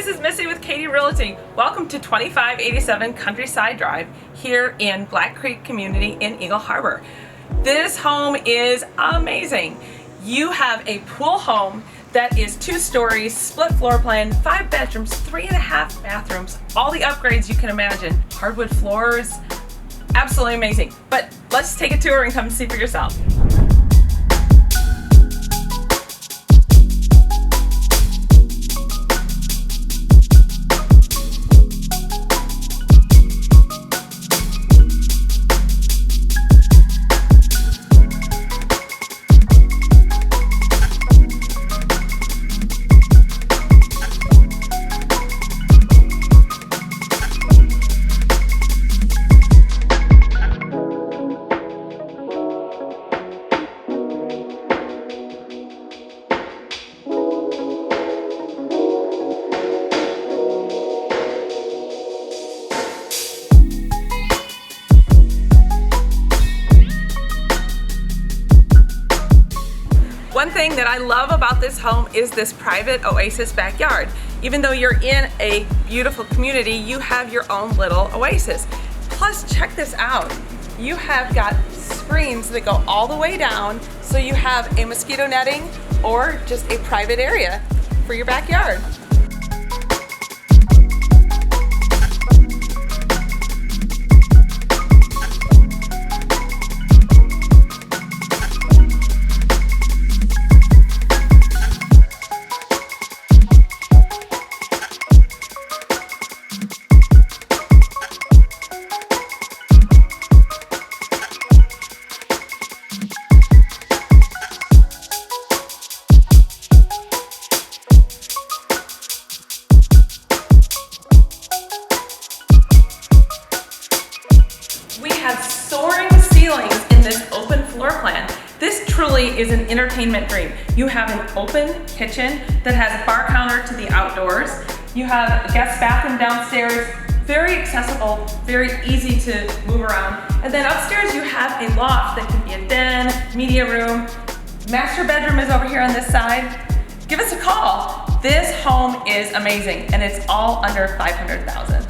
this is Missy with Cady Realty. Welcome to 2587 Countryside Drive here in Black Creek community in Eagle Harbor. This home is amazing. You have a pool home that is 2 stories, split floor plan, 5 bedrooms, 3.5 bathrooms, all the upgrades you can imagine. Hardwood floors, absolutely amazing. But let's take a tour and come see for yourself. One thing that I love about this home is this private oasis backyard. Even though you're in a beautiful community, you have your own little oasis. Plus, check this out. You have got screens that go all the way down, so you have a mosquito netting or just a private area for your backyard. We have soaring ceilings in this open floor plan. This truly is an entertainment dream. You have an open kitchen that has a bar counter to the outdoors. You have a guest bathroom downstairs, very accessible, very easy to move around. And then upstairs you have a loft that can be a den, media room. Master bedroom is over here on this side. Give us a call. This home is amazing and it's all under $500,000.